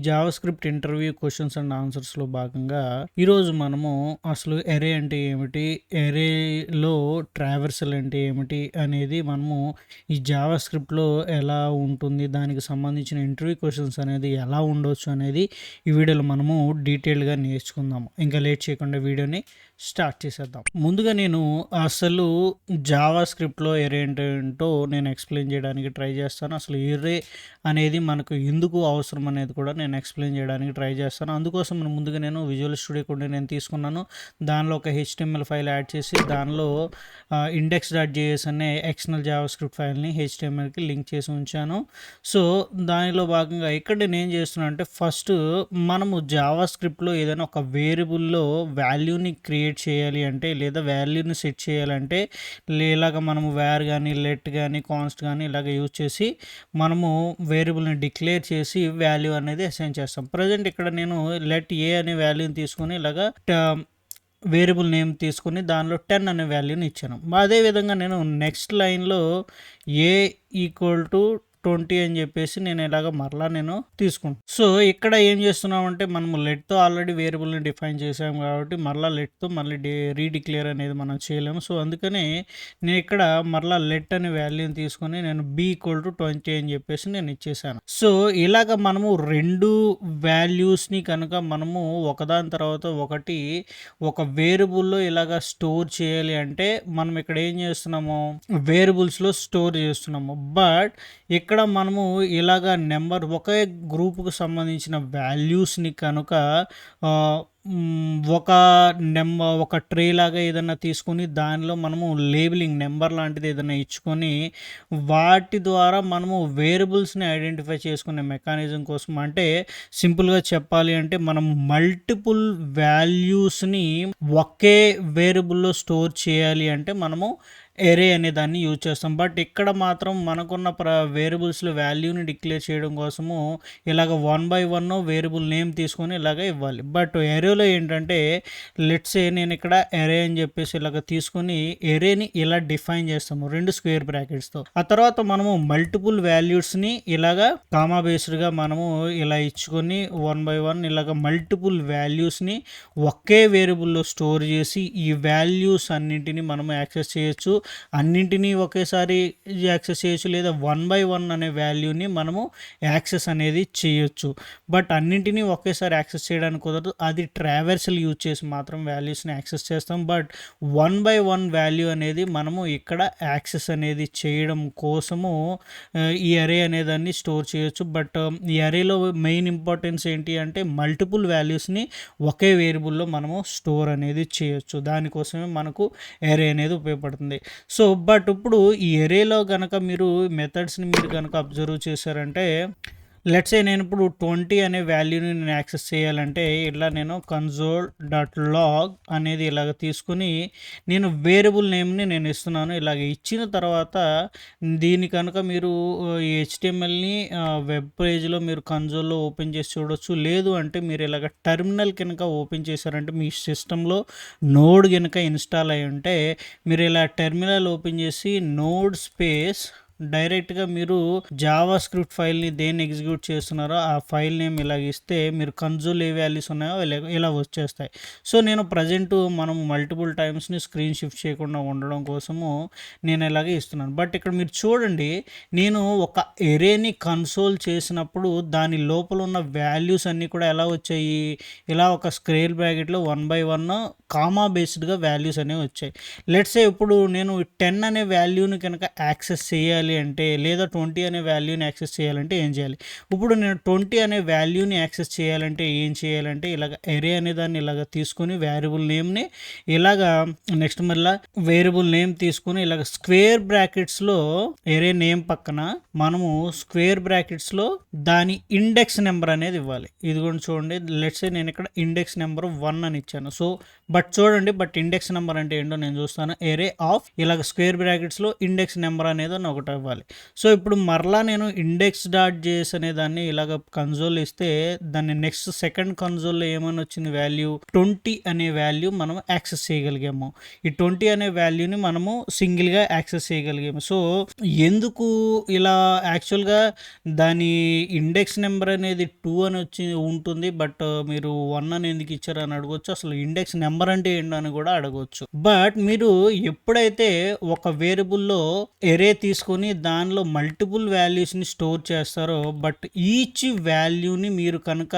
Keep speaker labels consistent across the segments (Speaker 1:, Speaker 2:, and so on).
Speaker 1: JavaScript interview questions and ఆన్సర్స్లో భాగంగా ఈరోజు మనము అసలు ఎరే అంటే ఏమిటి, ఎరేలో ట్రావర్సల్ అంటే ఏమిటి అనేది మనము ఈ జావాస్క్రిప్ట్లో ఎలా ఉంటుంది, దానికి సంబంధించిన ఇంటర్వ్యూ క్వశ్చన్స్ అనేది ఎలా ఉండొచ్చు అనేది ఈ వీడియోలో మనము డీటెయిల్గా నేర్చుకుందాము. ఇంకా లేట్ చేయకుండా వీడియోని స్టార్ట్ చేసేద్దాం. ముందుగా నేను అసలు జావాస్క్రిప్ట్లో ఎరే ఏంటో నేను ఎక్స్ప్లెయిన్ చేయడానికి ట్రై చేస్తాను. అసలు ఎరే అనేది మనకు ఎందుకు అవసరం అనేది కూడా నేను ఎక్స్ప్లెయిన్ చేయడానికి ట్రై చేస్తాను. అందుకోసం ముందుగా నేను విజువల్ స్టూడియో కూడా నేను తీసుకున్నాను. దానిలో ఒక HTML ఫైల్ యాడ్ చేసి దానిలో index.js అనే ఎక్స్టర్నల్ జావాస్క్రిప్ట్ ఫైల్ని HTMLకి లింక్ చేసి ఉంచాను. సో దానిలో భాగంగా ఇక్కడ నేను ఏం చేస్తున్నాను అంటే ఫస్ట్ మనము జావాస్క్రిప్ట్లో ఏదైనా ఒక వేరియబుల్లో వాల్యూని క్రియేట్ చేయాలి అంటే లేదా వాల్యూని సెట్ చేయాలంటే ఇలాగ మనము వేర్ కానీ లెట్ కానీ కాన్స్ట్ కానీ ఇలాగ యూజ్ చేసి మనము వేరియబుల్ని డిక్లేర్ చేసి వాల్యూ అనేది అసైన్ చేస్తాం. ప్రజెంట్ ఇక్కడ నేను లెట్ ఏ అనే వాల్యూని తీసుకొని ఇలాగా వేరియబుల్ నేమ్ తీసుకుని దానిలో 10 అనే వాల్యూని ఇచ్చాను. అదేవిధంగా నేను నెక్స్ట్ లైన్లో ఏ ఈక్వల్ టు 20 అని చెప్పేసి నేను ఇలాగ మరలా నేను తీసుకుంటాను. సో ఇక్కడ ఏం చేస్తున్నామంటే మనము లెట్తో ఆల్రెడీ వేరియబుల్ని డిఫైన్ చేసాము కాబట్టి మరలా లెట్తో మళ్ళీ రీడిక్లేర్ అనేది మనం చేయలేము. సో అందుకని నేను ఇక్కడ మరలా లెట్ అనే వాల్యూని తీసుకొని నేను b ఈక్వల్ టు 20 అని చెప్పేసి నేను ఇచ్చేసాను. సో ఇలాగ మనము రెండు వాల్యూస్ని కనుక మనము ఒకదాని తర్వాత ఒకటి ఒక వేరియబుల్లో ఇలాగ స్టోర్ చేయాలి అంటే మనం ఇక్కడ ఏం చేస్తున్నాము, వేరియబుల్స్లో స్టోర్ చేస్తున్నాము. బట్ ఇక్కడ మనము ఇలాగ నెంబర్ ఒకే గ్రూప్కు సంబంధించిన వాల్యూస్ని కనుక ఒక ట్రే లాగా ఏదైనా తీసుకొని దానిలో మనము లేబులింగ్ నెంబర్ లాంటిది ఏదైనా ఇచ్చుకొని వాటి ద్వారా మనము వేరియబుల్స్ని ఐడెంటిఫై చేసుకునే మెకానిజం కోసం, అంటే సింపుల్గా చెప్పాలి అంటే మనం మల్టిపుల్ వాల్యూస్ని ఒకే వేరియబుల్లో స్టోర్ చేయాలి అంటే మనము ఎరే అనే దాన్ని యూజ్ చేస్తాం. బట్ ఇక్కడ మాత్రం మనకున్న వేరియబుల్స్లో వాల్యూని డిక్లేర్ చేయడం కోసము ఇలాగ 1 by 1 వేరియబుల్ నేమ్ తీసుకొని ఇలాగ ఇవ్వాలి. బట్ ఎరేలో ఏంటంటే లెట్స్ ఏ నేను ఇక్కడ ఎరే అని చెప్పేసి ఇలాగ తీసుకొని ఎరేని ఇలా డిఫైన్ చేస్తాము 2 స్క్వేర్ బ్రాకెట్స్తో. ఆ తర్వాత మనము మల్టిపుల్ వాల్యూస్ని ఇలాగ కామా బేస్డ్గా మనము ఇలా ఇచ్చుకొని 1 by 1 ఇలాగ మల్టిపుల్ వాల్యూస్ని ఒకే వేరియబుల్లో స్టోర్ చేసి ఈ వాల్యూస్ అన్నింటినీ మనము యాక్సెస్ చేయొచ్చు, అన్నింటినీ ఒకేసారి యాక్సెస్ చేయొచ్చు, లేదా 1 by 1 అనే వాల్యూని మనము యాక్సెస్ అనేది చేయొచ్చు. బట్ అన్నింటినీ ఒకేసారి యాక్సెస్ చేయడానికి కుదరదు, అది ట్రావర్సల్ యూజ్ చేసి మాత్రం వాల్యూస్ని యాక్సెస్ చేస్తాం. బట్ 1 by 1 వాల్యూ అనేది మనము ఇక్కడ యాక్సెస్ అనేది చేయడం కోసము ఈ అరే అనేదాన్ని స్టోర్ చేయొచ్చు. బట్ ఈ అరేలో మెయిన్ ఇంపార్టెన్స్ ఏంటి అంటే మల్టిపుల్ వాల్యూస్ని ఒకే వేరియబుల్లో మనము స్టోర్ అనేది చేయొచ్చు. దానికోసమే మనకు అరే అనేది ఉపయోగపడుతుంది. సో బట్ ఇప్పుడు ఈ ఎరేలో కనుక మీరు మెథడ్స్ని మీరు కనుక అబ్జర్వ్ చేశారంటే లెట్స్ ఏ నేను ఇప్పుడు 20 అనే వాల్యూని నేను యాక్సెస్ చేయాలంటే ఇలా నేను console.log అనేది ఇలాగ తీసుకుని నేను వేరియబుల్ నేమ్ని నేను ఇస్తున్నాను. ఇలాగ ఇచ్చిన తర్వాత దీని కనుక మీరు ఈ HTMLని వెబ్ పేజ్లో మీరు కన్సోల్లో ఓపెన్ చేసి చూడొచ్చు. లేదు అంటే మీరు ఇలాగ టెర్మినల్ కనుక ఓపెన్ చేశారంటే మీ సిస్టంలో నోడ్ కనుక ఇన్స్టాల్ అయి ఉంటే మీరు ఇలా టెర్మినల్ ఓపెన్ చేసి నోడ్ స్పేస్ డైరెక్ట్గా మీరు జావా స్క్రిప్ట్ ఫైల్ని దేన్ని ఎగ్జిక్యూట్ చేస్తున్నారో ఆ ఫైల్ నేమ్ ఇలాగ ఇస్తే మీరు కన్సోల్ ఏ వాల్యూస్ ఉన్నాయో ఇలా వచ్చేస్తాయి. సో నేను ప్రజెంట్ మనం మల్టిపుల్ టైమ్స్ని స్క్రీన్ షిఫ్ట్ చేయకుండా ఉండడం కోసము నేను ఇలాగే ఇస్తున్నాను. బట్ ఇక్కడ మీరు చూడండి, నేను ఒక ఎరేని కన్సోల్ చేసినప్పుడు దాని లోపల ఉన్న వాల్యూస్ అన్నీ కూడా ఎలా వచ్చాయి, ఇలా ఒక స్క్వేర్ బ్రాకెట్లో 1 by 1 కామా బేస్డ్గా వాల్యూస్ అనేవి వచ్చాయి. లెట్స్ ఇప్పుడు నేను 10 అనే వాల్యూని కనుక యాక్సెస్ చేయాలి అంటే లేదా 20 అనే వాల్యూని యాక్సెస్ చేయాలంటే ఏం చేయాలి, ఇప్పుడు నేను 20 అనే వాల్యూని యాక్సెస్ చేయాలంటే ఏం చేయాలంటే ఇలాగ ఎరే అనే దాన్ని ఇలాగ తీసుకొని వేరియబుల్ నేమ్ని ఇలాగ నెక్స్ట్ మళ్ళీ వేరియబుల్ నేమ్ తీసుకొని ఇలాగ స్క్వేర్ బ్రాకెట్స్లో ఎరే నేమ్ పక్కన మనము స్క్వేర్ బ్రాకెట్స్లో దాని ఇండెక్స్ నెంబర్ అనేది ఇవ్వాలి. ఇది కూడా చూడండి, లెట్స్ సే నేను ఇక్కడ ఇండెక్స్ నెంబర్ 1 అని ఇచ్చాను. సో బట్ చూడండి, బట్ ఇండెక్స్ నెంబర్ అంటే ఏంటో నేను చూస్తాను. ఎరే ఆఫ్ ఇలాగ స్క్వేర్ బ్రాకెట్స్లో ఇండెక్స్ నెంబర్ అనేది ఒకటి ఇవ్వాలి. సో, ఇప్పుడు మరలా నేను ఇండెక్స్ డాట్ జేఎస్ అనే దాన్ని ఇలాగ కన్సోల్ ఇస్తే దాన్ని నెక్స్ట్ సెకండ్ కన్సోల్‌లో ఏమని వచ్చింది వాల్యూ 20 అనే వాల్యూ మనం యాక్సెస్ చేయగలిగాము. ఈ 20 అనే వాల్యూని మనము సింగిల్‌గా యాక్సెస్ చేయగలిగాము. సో, ఎందుకు ఇలా యాక్చువల్‌గా దాని ఇండెక్స్ నెంబర్ అనేది 2 అని ఉంటుంది. బట్ మీరు 1 అని ఎందుకు ఇచ్చారని అడగొచ్చు. అసలు ఇండెక్స్ నెంబర్ అంటే ఏంటో అని కూడా అడగొచ్చు. బట్ మీరు ఎప్పుడైతే ఒక వేరియబుల్‌లో ఎరే తీసుకొని దానిలో మల్టిపుల్ వాల్యూస్‌ని స్టోర్ చేస్తారో, బట్ ఈచ్ వాల్యూని మీరు కనుక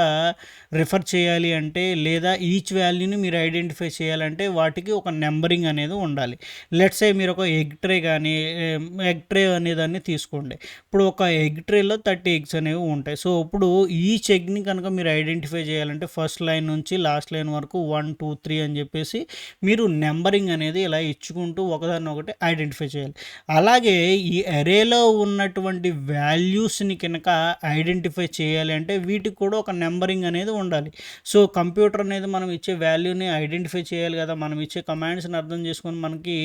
Speaker 1: రిఫర్ చేయాలి అంటే, లేదా ఈచ్ వాల్యూని మీరు ఐడెంటిఫై చేయాలంటే వాటికి ఒక నెంబరింగ్ అనేది ఉండాలి. లెట్స్ సే మీరు ఒక ఎగ్ ట్రే కానీ ఎగ్ ట్రే అనేదాన్ని తీసుకోండి. ఇప్పుడు ఒక ఎగ్ ట్రేలో 30 ఎగ్స్ అనేవి ఉంటాయి. సో, ఇప్పుడు ఈచ్ ఎగ్‌ని కనుక మీరు ఐడెంటిఫై చేయాలంటే ఫస్ట్ లైన్ నుంచి లాస్ట్ లైన్ వరకు 1, 2, 3 అని చెప్పేసి మీరు నెంబరింగ్ అనేది ఇలా ఇచ్చుకుంటూ ఒకదాన్ని ఒకటి ఐడెంటిఫై చేయాలి. అలాగే ఈ అరేలో ఉన్నటువంటి వాల్యూస్‌ని కనుక ఐడెంటిఫై చేయాలి అంటే వీటికి కూడా ఒక నెంబరింగ్ అనేది ఉండాలి. సో, కంప్యూటర్ అనేది మనం ఇచ్చే వాల్యూని ఐడెంటిఫై చేయాలి కదా! మనం ఇచ్చే కమాండ్స్‌ని అర్థం చేసుకొని మనకి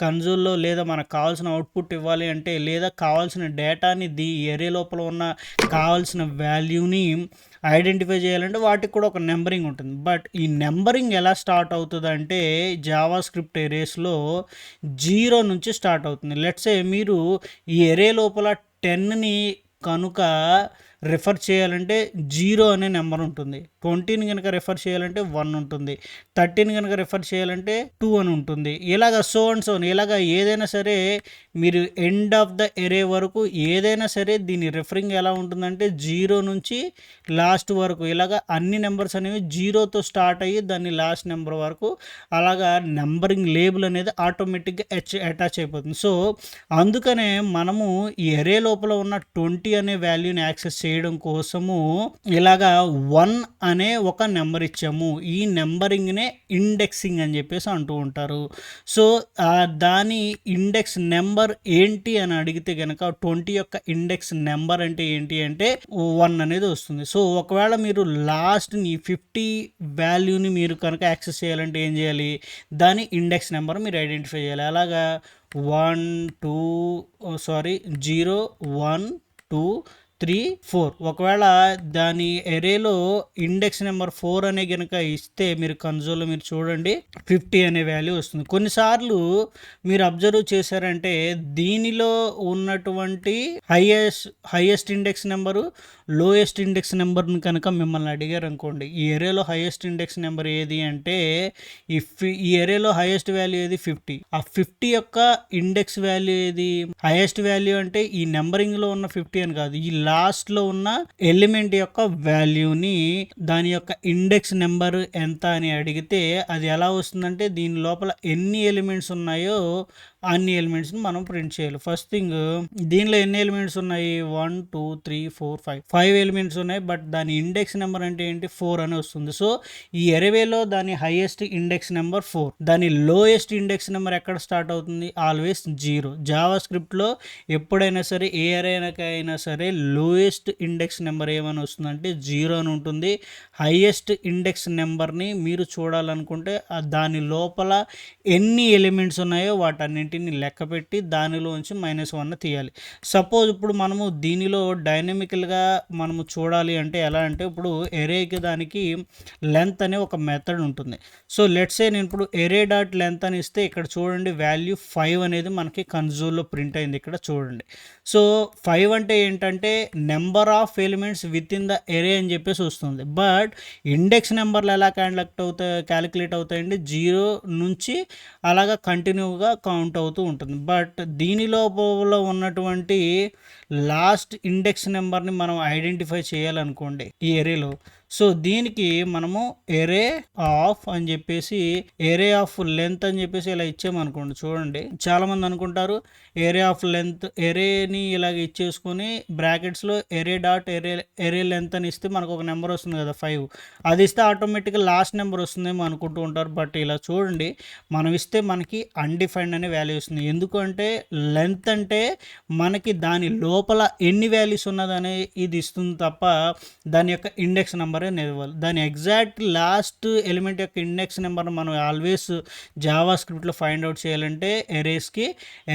Speaker 1: కన్సోల్‌లో లేదా మనకు కావాల్సిన అవుట్‌పుట్ ఇవ్వాలి అంటే, లేదా కావాల్సిన డేటాని ఎరే లోపల ఉన్న కావాల్సిన వాల్యూని ఐడెంటిఫై చేయాలంటే వాటికి కూడా ఒక నెంబరింగ్ ఉంటుంది. బట్ ఈ నెంబరింగ్ ఎలా స్టార్ట్ అవుతుందంటే జావా స్క్రిప్ట్ ఎరేస్‌లో 0 నుంచి స్టార్ట్ అవుతుంది. లెట్స్ సే మీరు ఈ ఎరే లోపల 10ని కనుక రిఫర్ చేయాలంటే 0 అనే నెంబర్ ఉంటుంది. 20ని కనుక రిఫర్ చేయాలంటే 1 ఉంటుంది. 30ని కనుక రిఫర్ చేయాలంటే 2 అని ఉంటుంది. ఇలాగ సో అండ్ సో ఇలాగ ఏదైనా సరే మీరు ఎండ్ ఆఫ్ ద ఎరే వరకు ఏదైనా సరే దీని రిఫరింగ్ ఎలా ఉంటుందంటే 0 నుంచి లాస్ట్ వరకు ఇలాగ అన్ని నెంబర్స్ అనేవి 0తో స్టార్ట్ అయ్యి దాన్ని లాస్ట్ నెంబర్ వరకు అలాగా నెంబరింగ్ లేబుల్ అనేది ఆటోమేటిక్‌గా అటాచ్ అయిపోతుంది. సో, అందుకనే మనము ఈ ఎరే లోపల ఉన్న 20 అనే వాల్యూని యాక్సెస్ చేయడం కోసము ఇలాగా 1 అనే ఒక నెంబర్ ఇచ్చాము. ఈ నెంబరింగ్‌నే ఇండెక్సింగ్ అని చెప్పేసి అంటూ ఉంటారు. సో, దాని ఇండెక్స్ నెంబర్ ఏంటి అని అడిగితే గనక 20 యొక్క ఇండెక్స్ నెంబర్ అంటే ఏంటి అంటే 1 అనేది వస్తుంది. సో, ఒకవేళ మీరు లాస్ట్‌ని 50 వాల్యూని మీరు కనుక యాక్సెస్ చేయాలంటే ఏం చేయాలి? దాని ఇండెక్స్ నెంబర్ మీరు ఐడెంటిఫై చేయాలి. అలాగా 0, 1, 2, 3, 4 ఒకవేళ దాని ఎరేలో ఇండెక్స్ నెంబర్ 4 అనే గనుక ఇస్తే మీరు కన్సోల్‌లో మీరు చూడండి 50 అనే వాల్యూ వస్తుంది. కొన్నిసార్లు మీరు అబ్జర్వ్ చేశారంటే దీనిలో ఉన్నటువంటి highest index number, lowest index నెంబర్‌ని కనుక మిమ్మల్ని అడిగారనుకోండి, ఈ ఎరేలో హైయెస్ట్ ఇండెక్స్ నెంబర్ ఏది అంటే ఈ ఎరేలో హైయెస్ట్ వాల్యూ ఏది 50. ఆ 50 యొక్క ఇండెక్స్ వాల్యూ ఏది? హైయెస్ట్ వాల్యూ అంటే ఈ నెంబరింగ్‌లో ఉన్న 50 అని కాదు. ఈ లాస్ట్‌లో ఉన్న ఎలిమెంట్ యొక్క వాల్యూని దాని యొక్క ఇండెక్స్ నెంబర్ ఎంత అని అడిగితే అది ఎలా వస్తుందంటే దీని లోపల ఎన్ని ఎలిమెంట్స్ ఉన్నాయో అన్ని ఎలిమెంట్స్‌ని మనం ప్రింట్ చేయాలి. ఫస్ట్ థింగ్ దీనిలో ఎన్ని ఎలిమెంట్స్ ఉన్నాయి? 1, 2, 3, 4, 5. 5 ఎలిమెంట్స్ ఉన్నాయి. బట్ దాని ఇండెక్స్ నెంబర్ అంటే ఏంటి? 4 అని వస్తుంది. సో, ఈ ఎరేలో దాని హైయెస్ట్ ఇండెక్స్ నెంబర్ 4. దాని లోయెస్ట్ ఇండెక్స్ నెంబర్ ఎక్కడ స్టార్ట్ అవుతుంది? ఆల్వేస్ 0. జావా స్క్రిప్ట్‌లో ఎప్పుడైనా సరే ఏ ఎరేకైనా సరే లోయెస్ట్ ఇండెక్స్ నెంబర్ ఏమని వస్తుందంటే 0 అని ఉంటుంది. హైయెస్ట్ ఇండెక్స్ నెంబర్‌ని మీరు చూడాలనుకుంటే దాని లోపల ఎన్ని ఎలిమెంట్స్ ఉన్నాయో వాటన్నింటిని లెక్కపెట్టి దానిలోంచి -1 తీయాలి. సపోజ్ ఇప్పుడు మనము దీనిలో డైనమికల్‌గా మనము చూడాలి అంటే ఎలా అంటే ఇప్పుడు ఎరేకి దానికి లెంత్ అనే ఒక మెథడ్ ఉంటుంది. సో, లెట్స్ సే నేను ఇప్పుడు ఎరే డాట్ లెంత్ అని ఇస్తే ఇక్కడ చూడండి వాల్యూ 5 అనేది మనకి కన్సోల్‌లో ప్రింట్ అయింది ఇక్కడ చూడండి. సో, 5 అంటే ఏంటంటే number of elements within the array అని చెప్పేసి వస్తుంది. బట్ ఇండెక్స్ నెంబర్లు ఎలా క్యాలిక్యులేట్ అవుతాయండి? 0 నుంచి అలాగా కంటిన్యూగా కౌంట్ అవుతూ ఉంటుంది. బట్ దీని లోపల ఉన్నటువంటి లాస్ట్ ఇండెక్స్ నెంబర్‌ని మనం ఐడెంటిఫై చేయాలనుకోండి ఈ ఎరేలో. సో, దీనికి మనము ఎరే ఆఫ్ అని చెప్పేసి ఎరే ఆఫ్ లెంత్ అని చెప్పేసి ఇలా ఇచ్చామనుకోండి చూడండి. చాలామంది అనుకుంటారు ఎరే ఆఫ్ లెంత్ ఎరేని ఇలాగ ఇచ్చేసుకొని బ్రాకెట్స్‌లో ఎరే డాట్ ఎరే లెంత్ అని ఇస్తే మనకు ఒక నెంబర్ వస్తుంది కదా 5. అది ఇస్తే ఆటోమేటిక్‌గా లాస్ట్ నెంబర్ వస్తుందేమో అనుకుంటూ ఉంటారు. బట్ ఇలా చూడండి మనం ఇస్తే మనకి అన్‌డిఫైన్డ్ అనే వాల్యూ వస్తుంది. ఎందుకంటే లెంత్ అంటే మనకి దాని లోపల ఎన్ని వాల్యూస్ ఉన్నదని ఇది ఇస్తుంది తప్ప దాని యొక్క ఇండెక్స్ నెంబర్ నెంబర్ అనేది ఇవ్వాలి. దాని ఎగ్జాక్ట్ లాస్ట్ ఎలిమెంట్ యొక్క ఇండెక్స్ నెంబర్ని మనం ఆల్వేస్ జావా స్క్రిప్ట్లో ఫైండ్ అవుట్ చేయాలంటే ఎరేస్కి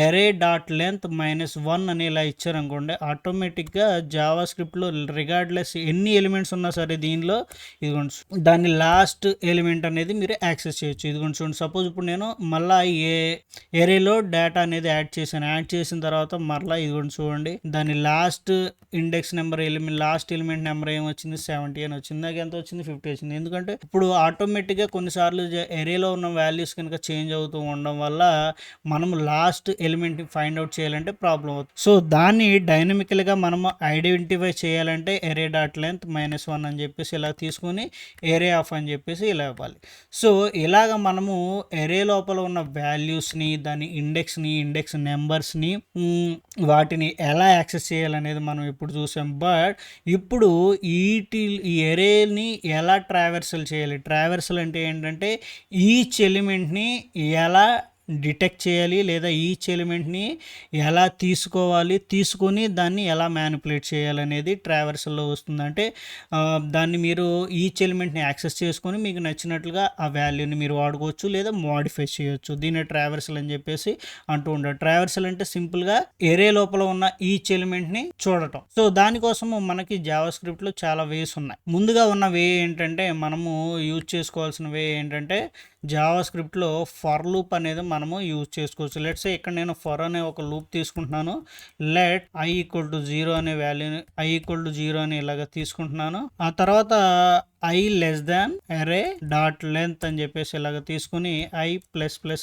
Speaker 1: ఎరే డాట్ లెంత్ -1 అని ఇలా ఇచ్చారనుకోండి, ఆటోమేటిక్గా జావా స్క్రిప్ట్లో రిగార్డ్లెస్ ఎన్ని ఎలిమెంట్స్ ఉన్నా సరే దీనిలో ఇదిగోండి దాని లాస్ట్ ఎలిమెంట్ అనేది మీరు యాక్సెస్ చేయొచ్చు. ఇదిగోండి చూడండి, సపోజ్ ఇప్పుడు నేను మళ్ళీ ఎరేలో డేటా అనేది యాడ్ చేసిన తర్వాత మరలా ఇదిగోండి చూడండి, దాని last index number last element number ఏమొచ్చింది 70 అని వచ్చింది. నాకు ఎంత వచ్చింది 50 వచ్చింది. ఎందుకంటే ఇప్పుడు ఆటోమేటిక్గా కొన్నిసార్లు ఎరేలో ఉన్న వాల్యూస్ కనుక చేంజ్ అవుతూ ఉండడం వల్ల మనం లాస్ట్ ఎలిమెంట్ని ఫైండ్ అవుట్ చేయాలంటే ప్రాబ్లం అవుతుంది. సో దాన్ని డైనమికల్గా మనము ఐడెంటిఫై చేయాలంటే ఎరే డాట్ లెంత్ -1 అని చెప్పేసి ఇలా తీసుకొని ఎరే ఆఫ్ అని చెప్పేసి ఇలా ఇవ్వాలి. సో ఇలాగ మనము ఎరే లోపల ఉన్న వాల్యూస్ని, దాని ఇండెక్స్ని, ఇండెక్స్ నెంబర్స్ని, వాటిని ఎలా యాక్సెస్ చేయాలనేది మనం ఇప్పుడు చూసాం. బట్ ఇప్పుడు ఈ ఎరేని ఎలా ట్రావెర్సల్ చేయాలి? ట్రావెర్సల్ అంటే ఏంటంటే ఈచ్ ఎలిమెంట్ని ఎలా డిటెక్ట్ చేయాలి, లేదా ఈచ్ ఎలిమెంట్ని ఎలా తీసుకొని దాన్ని ఎలా మ్యానిపులేట్ చేయాలనేది ట్రావెర్సల్లో వస్తుంది. అంటే దాన్ని మీరు ఈచ్ ఎలిమెంట్ని యాక్సెస్ చేసుకొని మీకు నచ్చినట్లుగా ఆ వాల్యూని మీరు వాడుకోవచ్చు, లేదా మోడిఫై చేయొచ్చు. దీన్ని ట్రావెర్సల్ అని చెప్పేసి అంటూ ఉంటారు. ట్రావెర్సల్ అంటే సింపుల్గా ఎరే లోపల ఉన్న ఈచ్ ఎలిమెంట్ని చూడటం. సో దానికోసము మనకి జావా స్క్రిప్ట్లో చాలా వేస్ ఉన్నాయి. ముందుగా ఉన్న వే ఏంటంటే, మనము యూజ్ చేసుకోవాల్సిన వే ఏంటంటే, జావా స్క్రిప్ట్లో ఫర్ లూప్ అనేది మనము యూజ్ చేసుకోవచ్చు. లెట్స్ ఇక్కడ నేను ఫర్ అనే ఒక లూప్ తీసుకుంటున్నాను. లెట్ i = 0 అనే వాల్యూని i = 0 అని ఇలాగ తీసుకుంటున్నాను. ఆ తర్వాత i array డాట్ లెంత్ అని చెప్పేసి ఇలాగ తీసుకుని i++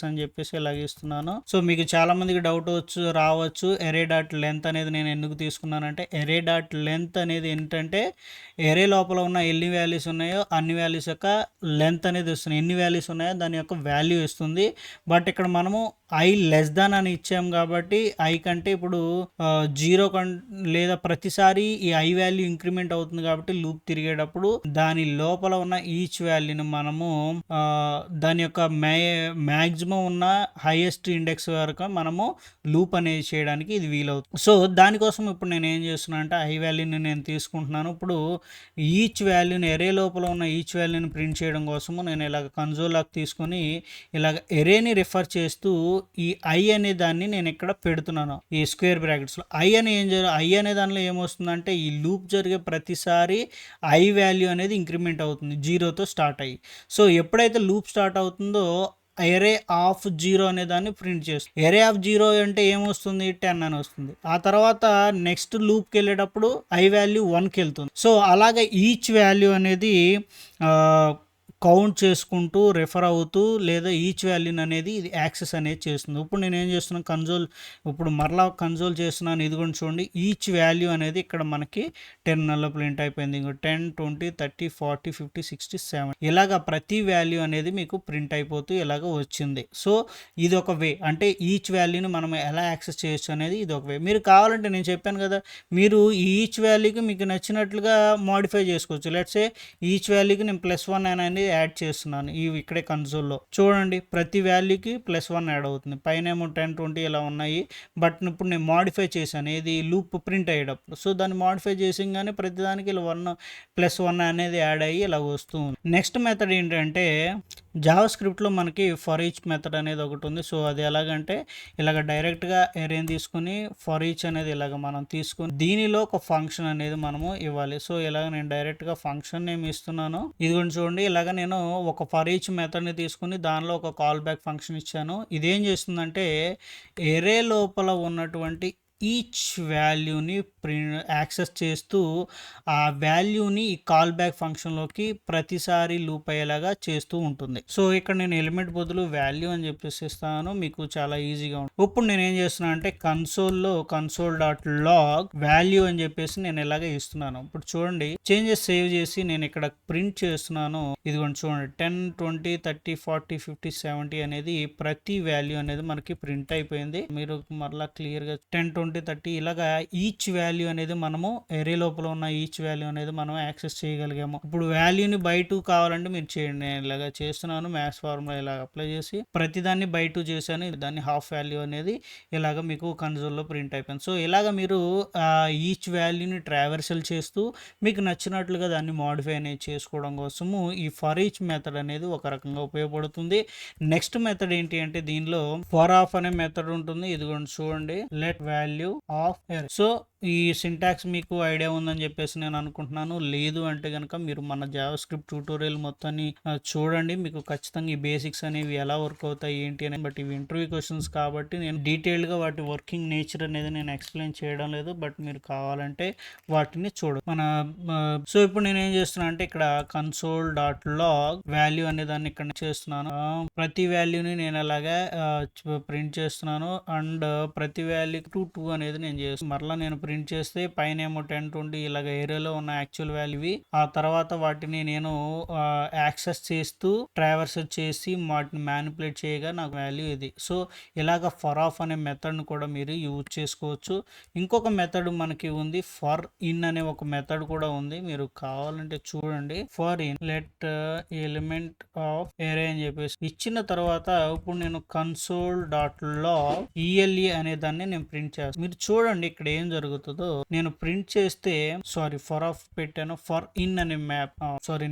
Speaker 1: అని చెప్పేసి ఇలాగ ఇస్తున్నాను. సో మీకు చాలా మందికి డౌట్ రావచ్చు, ఎరే డాట్ లెంత్ అనేది నేను ఎందుకు తీసుకున్నానంటే, ఎరే డాట్ లెంత్ అనేది ఏంటంటే ఎరే లోపల ఉన్న ఎన్ని వాల్యూస్ ఉన్నాయో అన్ని వాల్యూస్ యొక్క లెంత్ అనేది వస్తుంది. ఎన్ని వాల్యూస్ ఉన్నాయో దాని యొక్క వాల్యూ ఇస్తుంది. బట్ ఇక్కడ మనము i అని ఇచ్చాము కాబట్టి i కంటే ఇప్పుడు 0 లేదా ప్రతిసారి ఈ i వాల్యూ ఇంక్రిమెంట్ అవుతుంది కాబట్టి లూప్ తిరిగేటప్పుడు దాని లోపల ఉన్న ఈచ్ వాల్యూని మనము దాని యొక్క మ్యాక్సిమం ఉన్న హైయెస్ట్ ఇండెక్స్ వరకు మనము లూప్ అనేది చేయడానికి ఇది వీలవుతుంది. సో దానికోసం ఇప్పుడు నేను ఏం చేస్తున్నాను అంటే, i వాల్యూని నేను తీసుకుంటున్నాను. ఇప్పుడు ఈచ్ వాల్యూని ఎరే లోపల ఉన్న ఈచ్ వాల్యూని ప్రింట్ చేయడం కోసము నేను ఇలాగ కన్సోల్లోకి తీసుకొని ఇలాగ ఎరేని రిఫర్ చేస్తూ ఈ i అనే దాన్ని నేను ఇక్కడ పెడుతున్నాను ఈ స్క్వేర్ బ్రాకెట్స్లో. i అనే దానిలో ఏమొస్తుందంటే, ఈ లూప్ జరిగే ప్రతిసారి i వాల్యూ అనేది ఇంక్రిమెంట్ అవుతుంది 0తో స్టార్ట్ అయ్యి. సో ఎప్పుడైతే లూప్ స్టార్ట్ అవుతుందో ఎరే ఆఫ్ 0 అనే దాన్ని ప్రింట్ చేస్తుంది. ఎరే ఆఫ్ 0 అంటే ఏమొస్తుంది 10 అని వస్తుంది. ఆ తర్వాత నెక్స్ట్ లూప్కి వెళ్ళేటప్పుడు i వాల్యూ 1కి వెళ్తుంది. సో అలాగే ఈచ్ వాల్యూ అనేది కౌంట్ చేసుకుంటూ రెఫర్ అవుతూ లేదా ఈచ్ వాల్యూని అనేది ఇది యాక్సెస్ అనేది చేస్తుంది. ఇప్పుడు నేను ఏం చేస్తున్నాను, ఇప్పుడు మరలా కన్సోల్ చేస్తున్నాను. ఇదిగోండి చూడండి, ఈచ్ వాల్యూ అనేది ఇక్కడ మనకి టెర్మినల్లో ప్రింట్ అయిపోయింది. ఇంకో 10, 20, 30, 40, 50, 60, 70 ఇలాగ ప్రతి వాల్యూ అనేది మీకు ప్రింట్ అయిపోతూ ఇలాగ వచ్చింది. సో ఇది ఒక వే, అంటే ఈచ్ వాల్యూని మనం ఎలా యాక్సెస్ చేయొచ్చు అనేది ఇది ఒక వే. మీరు కావాలంటే నేను చెప్పాను కదా, మీరు ఈచ్ వాల్యూకి మీకు నచ్చినట్లుగా మోడిఫై చేసుకోవచ్చు. లెట్స్ ఈచ్ వాల్యూకి నేను +1 అనేది యాడ్ చేస్తున్నాను. ఇక్కడే కన్సోల్లో చూడండి, ప్రతి వాల్యూకి +1 యాడ్ అవుతుంది. పైన ఏమో 10, 20 ఇలా ఉన్నాయి. బట్ ఇప్పుడు నేను మోడిఫై చేశాను, ఏది లూప్ ప్రింట్ అయ్యేటప్పుడు. సో దాన్ని మోడిఫై చేసింగానే ప్రతిదానికి ఇలా +1 అనేది యాడ్ అయ్యి ఇలా వస్తూ ఉంది. నెక్స్ట్ మెథడ్ ఏంటంటే, జావా స్క్రిప్ట్లో మనకి ఫర్ ఈచ్ మెథడ్ అనేది ఒకటి ఉంది. సో అది ఎలాగంటే, ఇలాగ డైరెక్ట్గా ఎరేని తీసుకుని ఫర్ ఈచ్ అనేది ఇలాగ మనం తీసుకుని దీనిలో ఒక ఫంక్షన్ అనేది మనము ఇవ్వాలి. సో ఇలాగ నేను డైరెక్ట్గా ఫంక్షన్ నేమ్ ఇస్తున్నాను. ఇదిగోండి చూడండి, ఇలాగ నేను ఒక ఫర్ ఈచ్ మెథడ్ని తీసుకుని దానిలో ఒక కాల్ బ్యాక్ ఫంక్షన్ ఇచ్చాను. ఇదేం చేస్తుందంటే, ఎరే లోపల ఉన్నటువంటి ఈచ్ వాల్యూని యాక్సెస్ చేస్తూ ఆ వాల్యూని ఈ కాల్ బ్యాక్ ఫంక్షన్లోకి ప్రతిసారి లూప్ అయ్యేలాగా చేస్తూ ఉంటుంది. సో ఇక్కడ నేను ఎలిమెంట్ బదులు వాల్యూ అని చెప్పేసి ఇస్తాను, మీకు చాలా ఈజీగా ఉంటుంది. ఇప్పుడు నేను ఏం చేస్తున్నాను అంటే, console.log వాల్యూ అని చెప్పేసి నేను ఇలాగే ఇస్తున్నాను. ఇప్పుడు చూడండి, చేంజెస్ సేవ్ చేసి నేను ఇక్కడ ప్రింట్ చేస్తున్నాను. ఇదిగోండి చూడండి, 10, 20, 30, 40, 50, 70 అనేది ప్రతి వాల్యూ అనేది మనకి ప్రింట్ అయిపోయింది. మీరు మరలా క్లియర్గా 10, 20 20, 30 ఇలాగా ఈచ్ వాల్యూ అనేది మనము ఎరే లోపల ఉన్న ఈచ్ వాల్యూ అనేది మనం యాక్సెస్ చేయగలిగాము. ఇప్పుడు వాల్యూని బై 2 కావాలంటే మీరు చేయండి. నేను ఇలాగ చేస్తున్నాను. మ్యాథ్స్ ఫార్ములా ఇలా అప్లై చేసి ప్రతిదాన్ని బై 2 చేశాను. దాన్ని హాఫ్ వాల్యూ అనేది ఇలాగ మీకు కన్సోల్లో ప్రింట్ అయిపోయింది. సో ఇలాగ మీరు ఈచ్ వాల్యూని ట్రావర్సల్ చేస్తూ మీకు నచ్చినట్లుగా దాన్ని మోడిఫై అనేది చేసుకోవడం కోసము ఈ ఫర్ ఈచ్ మెథడ్ అనేది ఒక రకంగా ఉపయోగపడుతుంది. నెక్స్ట్ మెథడ్ ఏంటి అంటే దీనిలో ఫర్ ఆఫ్ అనే మెథడ్ ఉంటుంది. ఇదిగోండి చూడండి, లెట్ వాల్యూ ఆఫ్ ఎరే. సో ఈ సింటాక్స్ మీకు ఐడియా ఉందని చెప్పేసి నేను అనుకుంటున్నాను. లేదు అంటే కనుక మీరు మన జావా స్క్రిప్ట్ ట్యూటోరియల్ మొత్తాన్ని చూడండి. మీకు ఖచ్చితంగా ఈ బేసిక్స్ అనేవి ఎలా వర్క్ అవుతాయి ఏంటి అని. బట్ ఇవి ఇంటర్వ్యూ క్వశ్చన్స్ కాబట్టి నేను డీటెయిల్డ్గా వాటి వర్కింగ్ నేచర్ అనేది నేను ఎక్స్ప్లెయిన్ చేయడం లేదు. బట్ మీరు కావాలంటే వాటిని చూడండి. సో ఇప్పుడు నేను ఏం చేస్తున్నాను అంటే ఇక్కడ కన్సోల్ డాట్ లాగ్ వాల్యూ అనే దాన్ని ఇక్కడ చేస్తున్నాను. ప్రతి వాల్యూని నేను అలాగే ప్రింట్ చేస్తున్నాను. అండ్ ప్రతి వాల్యూ 2 అనేది నేను చేస్తున్నాను. మరలా నేను ప్రింట్ చేస్తే పైన ఏమో 10, 20 ఇలాగ ఏరియాలో ఉన్న యాక్చువల్ వాల్యూవి. ఆ తర్వాత వాటిని నేను యాక్సెస్ చేస్తూ ట్రావర్స్ చేసి వాటిని మ్యానిపులేట్ చేయగా నాకు వాల్యూ ఇది. సో ఇలాగ ఫర్ ఆఫ్ అనే మెథడ్ని కూడా మీరు యూజ్ చేసుకోవచ్చు. ఇంకొక మెథడ్ మనకి ఉంది, ఫర్ ఇన్ అనే ఒక మెథడ్ కూడా ఉంది. మీరు కావాలంటే చూడండి. For in let element of ఏరే అని చెప్పేసి ఇచ్చిన తర్వాత ఇప్పుడు నేను కన్సోల్ డాట్ లాగ్ ఈఎల్ఈ అనే దాన్ని నేను ప్రింట్ చేస్తాను. మీరు చూడండి ఇక్కడ ఏం జరుగుతుందో. నేను ప్రింట్ చేస్తే ఫర్ ఆఫ్ పెట్టాను, ఫర్ ఇన్ అనే మ్యాప్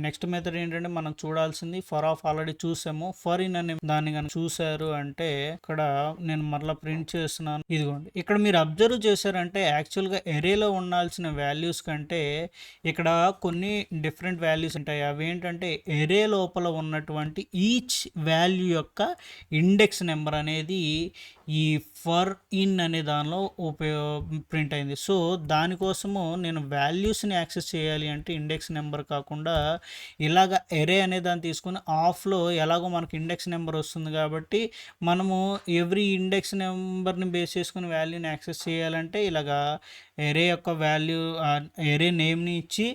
Speaker 1: నెక్స్ట్ మెథడ్ ఏంటంటే మనం చూడాల్సింది ఫర్ ఆఫ్ ఆల్రెడీ చూసాము. ఫర్ ఇన్ అనే దాన్ని కనుక చూసారు అంటే ఇక్కడ నేను మరలా ప్రింట్ చేస్తున్నాను. ఇదిగోండి ఇక్కడ మీరు అబ్జర్వ్ చేశారంటే యాక్చువల్ గా ఎరేలో ఉండాల్సిన వాల్యూస్ కంటే ఇక్కడ కొన్ని డిఫరెంట్ వాల్యూస్ ఉంటాయి. అవి ఏంటంటే ఎరే లోపల ఉన్నటువంటి ఈచ్ వాల్యూ యొక్క ఇండెక్స్ నెంబర్ అనేది ఈ ఫర్ ఇన్ అనే దానిలో ప్రింట్ అయింది. సో దానికోసము నేను వాల్యూస్ని యాక్సెస్ చేయాలి అంటే ఇండెక్స్ నెంబర్ కాకుండా ఇలాగ ఎరే అనే దాన్ని తీసుకుని ఆఫ్లో ఎలాగో మనకి ఇండెక్స్ నెంబర్ వస్తుంది కాబట్టి మనము ఎవ్రీ ఇండెక్స్ నెంబర్ని బేస్ చేసుకుని వాల్యూని యాక్సెస్ చేయాలంటే ఇలాగా ఎరే యొక్క వాల్యూ ఎరే నేమ్ని ఇచ్చి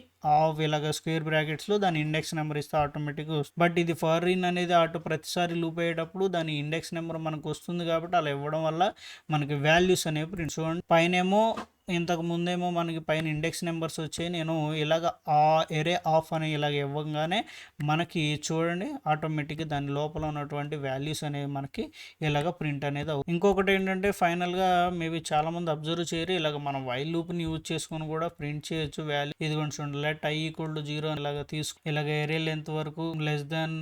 Speaker 1: ఇలాగ స్క్వేర్ బ్రాకెట్స్లో దాని ఇండెక్స్ నెంబర్ ఇస్తే ఆటోమేటిక్గా వస్తుంది. బట్ ఇది ఫర్ ఇన్ అనేది ప్రతిసారి లూప్ అయ్యేటప్పుడు దాని ఇండెక్స్ నెంబర్ మనకు వస్తుంది కాబట్టి అలా ఇవ్వడం వల్ల మనకి వాల్యూస్ అనేవి ప్రింట్. చూడండి పైనేమో ఇంతకు ముందేమో మనకి పైన ఇండెక్స్ నెంబర్స్ వచ్చాయి. నేను ఇలాగ ఎరే ఆఫ్ అని ఇలాగ ఇవ్వగానే మనకి చూడండి ఆటోమేటిక్గా దాని లోపల ఉన్నటువంటి వాల్యూస్ అనేవి మనకి ఇలాగ ప్రింట్ అనేది అవుతుంది. ఇంకొకటి ఏంటంటే ఫైనల్గా మేబీ చాలా మంది అబ్జర్వ్ చేయరు, ఇలాగ మనం వైల్ లూప్ని యూజ్ చేసుకొని కూడా ప్రింట్ చేయొచ్చు వాల్యూ. ఇదిగోండి చూడండి, లెట్ i = 0 ఇలాగ ఇలాగ ఏరే లెంత్ వరకు లెస్ దాన్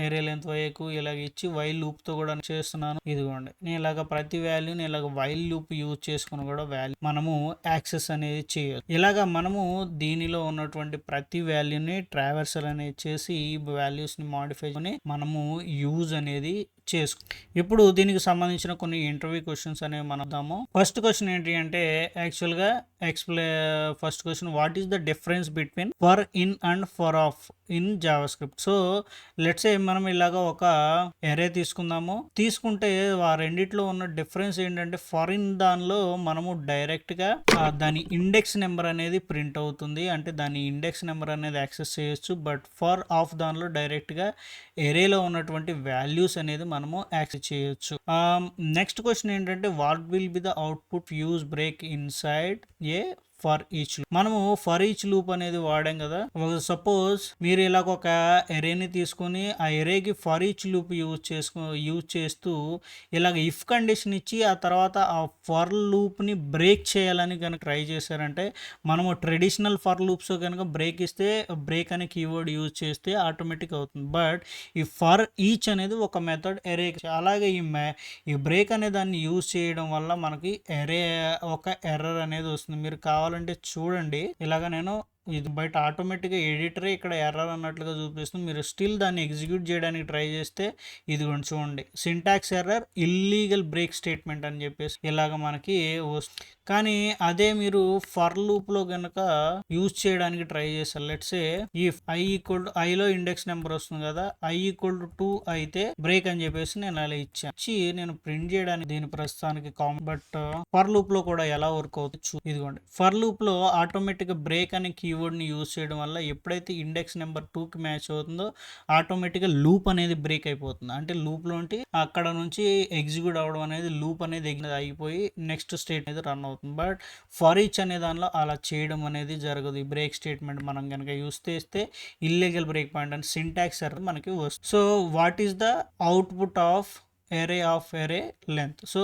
Speaker 1: ఏరే లెంత్ వైకు ఇలాగ ఇచ్చి వైల్ లూప్తో కూడా చేస్తున్నాను. ఇదిగోండి నేను ఇలాగ ప్రతి వాల్యూని ఇలాగ వైల్ లూప్ యూజ్ చేసుకుని కూడా వాల్యూ మనము యాక్సెస్ అనేది చేయొచ్చు. ఇలాగ మనము దీనిలో ఉన్నటువంటి ప్రతి వాల్యూని ట్రావర్సల్ అనేది చేసి ఈ వాల్యూస్ని మాడిఫై చేసుకొని మనము యూజ్ అనేది చేసుకో. ఇప్పుడు దీనికి సంబంధించిన కొన్ని ఇంటర్వ్యూ క్వశ్చన్స్ అనేవి మనం చూద్దాము. ఫస్ట్ క్వశ్చన్ ఏంటి అంటే యాక్చువల్గా first question, what is the difference between for in and for of in Java script? So let's say మనం ఇలాగ ఒక ఎరే తీసుకుందాము. తీసుకుంటే ఆ రెండిట్లో ఉన్న డిఫరెన్స్ ఏంటంటే ఫర్ ఇన్ దానిలో మనము డైరెక్ట్గా దాని ఇండెక్స్ నెంబర్ అనేది ప్రింట్ అవుతుంది, అంటే దాని ఇండెక్స్ నెంబర్ అనేది యాక్సెస్ చేయొచ్చు. బట్ ఫర్ ఆఫ్ దానిలో డైరెక్ట్గా ఎరేలో ఉన్నటువంటి వాల్యూస్ అనేది మనము యాక్సెస్ చేయొచ్చు. నెక్స్ట్ క్వశ్చన్ ఏంటంటే what will be the output use break inside A for each loop? మనము ఫర్ ఈచ్ లూప్ అనేది వాడాం కదా. సపోజ్ మీరు ఇలాగ ఒక ఎరేని తీసుకొని ఆ ఎరేకి ఫర్ ఈచ్ లూప్ యూజ్ చేస్తూ ఇలాగ ఇఫ్ కండిషన్ ఇచ్చి ఆ తర్వాత ఆ ఫర్ లూప్ని బ్రేక్ చేయాలని కనుక ట్రై చేశారంటే మనము ట్రెడిషనల్ ఫర్ లూప్స్ కనుక బ్రేక్ ఇస్తే బ్రేక్ అనే కీవర్డ్ యూజ్ చేస్తే ఆటోమేటిక్ అవుతుంది. బట్ ఈ ఫర్ ఈచ్ అనేది ఒక మెథడ్ ఎరే. అలాగే ఈ బ్రేక్ అనే దాన్ని యూజ్ చేయడం వల్ల మనకి ఎరే ఒక ఎర్రర్ అనేది వస్తుంది. మీరు కావాలంటే చూడండి, ఇలాగ నేను ఇది బయట ఆటోమేటిక్గా ఎడిటరే ఇక్కడ ఎర్రర్ అన్నట్లుగా చూపిస్తుంది. మీరు స్టిల్ దాన్ని ఎగ్జిక్యూట్ చేయడానికి ట్రై చేస్తే ఇదిగోండి చూడండి, syntax error, illegal break statement అని చెప్పేసి ఇలాగ మనకి వస్తుంది. కానీ అదే మీరు ఫర్ లూప్లో కనుక యూజ్ చేయడానికి ట్రై చేస్తారు. లెట్స్ ఈ ఐలో ఇండెక్స్ నెంబర్ వస్తుంది కదా, i = 2 అయితే బ్రేక్ అని చెప్పేసి నేను అలా ఇచ్చి నేను ప్రింట్ చేయడానికి దీని ప్రస్తుతానికి బట్ ఫర్ లూప్ లో కూడా ఎలా వర్క్ అవుతుంది ఇదిగోండి. ఫర్ లూప్ లో ఆటోమేటిక్ బ్రేక్ అనే కీవర్డ్ని యూజ్ చేయడం వల్ల ఎప్పుడైతే ఇండెక్స్ నెంబర్ 2కి మ్యాచ్ అవుతుందో ఆటోమేటిక్గా లూప్ అనేది బ్రేక్ అయిపోతుంది. అంటే లూప్లోంటి అక్కడ నుంచి ఎగ్జిక్యూట్ అవ్వడం అనేది లూప్ అనేది ఆగిపోయి నెక్స్ట్ స్టేట్ అనేది రన్ అవుతుంది. బట్ ఫర్ ఈచ్ అనే దానిలో అలా చేయడం అనేది జరగదు. ఈ బ్రేక్ స్టేట్మెంట్ మనం కనుక యూస్ చేస్తే ఇల్లీగల్ బ్రేక్ పాయింట్ అని సింటాక్స్ ఎర్రర్ మనకి వస్తుంది. So what is the output of array length? So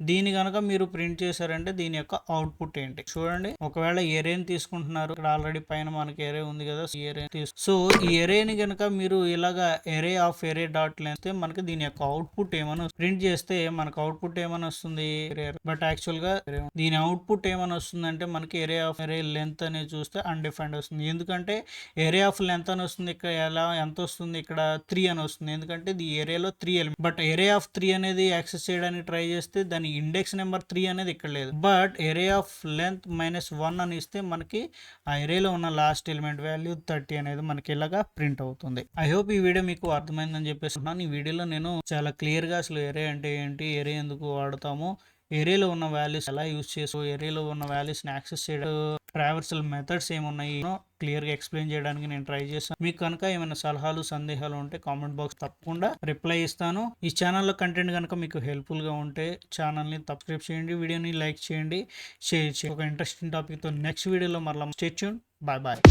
Speaker 1: దీని కనుక మీరు ప్రింట్ చేశారంటే దీని యొక్క అవుట్పుట్ ఏంటి చూడండి. ఒకవేళ ఏరేని తీసుకుంటున్నారు, ఇక్కడ ఆల్రెడీ పైన మనకి ఏరే ఉంది కదా, సో ఈ ఏరేని కనుక మీరు ఇలాగా array డాట్ లెంత్ మనకి దీని యొక్క అవుట్పుట్ ఏమైనా ప్రింట్ చేస్తే మనకు అవుట్పుట్ ఏమైనా వస్తుంది, బట్ యాక్చువల్ గా దీని అవుట్పుట్ ఏమైనా వస్తుంది అంటే మనకి array లెంత్ అనేది చూస్తే అన్డిఫైన్డ్ వస్తుంది. ఎందుకంటే ఏరియా ఆఫ్ లెంత్ అని వస్తుంది, ఇక్కడ ఎంత వస్తుంది, ఇక్కడ 3 అని వస్తుంది. ఎందుకంటే ఈ ఏరియాలో 3 ఎలిమెంట్, బట్ ఏరియా ఆఫ్ 3 అనేది యాక్సెస్ చేయడానికి ట్రై చేస్తే దాని ఇండెక్స్ నెంబర్ 3 అనేది ఇక్కడ లేదు. బట్ ఏరియా ఆఫ్ లెంత్ -1 అని ఇస్తే మనకి ఆ ఏరియాలో ఉన్న లాస్ట్ ఎలిమెంట్ వాల్యూ 30 అనేది మనకి ఇలాగా ప్రింట్ అవుతుంది. ఐ హోప్ ఈ వీడియో మీకు అర్థమైందని చెప్పేస్తున్నాను. ఈ వీడియోలో నేను చాలా క్లియర్గా అసలు ఏరే అంటే ఏంటి, ఏరే ఎందుకు వాడతాము, ఏరియాలో ఉన్న వాల్యూస్ ఎలా యూజ్ చేసు, ఏరియాలో ఉన్న వాల్యూస్ని యాక్సెస్ చేయడం, ట్రావర్సల్ మెథడ్స్ ఏమున్నాయి క్లియర్గా ఎక్స్ప్లెయిన్ చేయడానికి నేను ట్రై చేస్తాను. మీకు కనుక ఏమైనా సలహాలు సందేహాలు ఉంటే కామెంట్ బాక్స్ తప్పకుండా రిప్లై ఇస్తాను. ఈ ఛానల్లో కంటెంట్ కనుక మీకు హెల్ప్ఫుల్గా ఉంటే ఛానల్ని సబ్స్క్రైబ్ చేయండి, వీడియోని లైక్ చేయండి, షేర్ చేయండి. ఒక ఇంట్రెస్టింగ్ టాపిక్తో నెక్స్ట్ వీడియోలో మరలా స్టే ట్యూన్. Bye bye.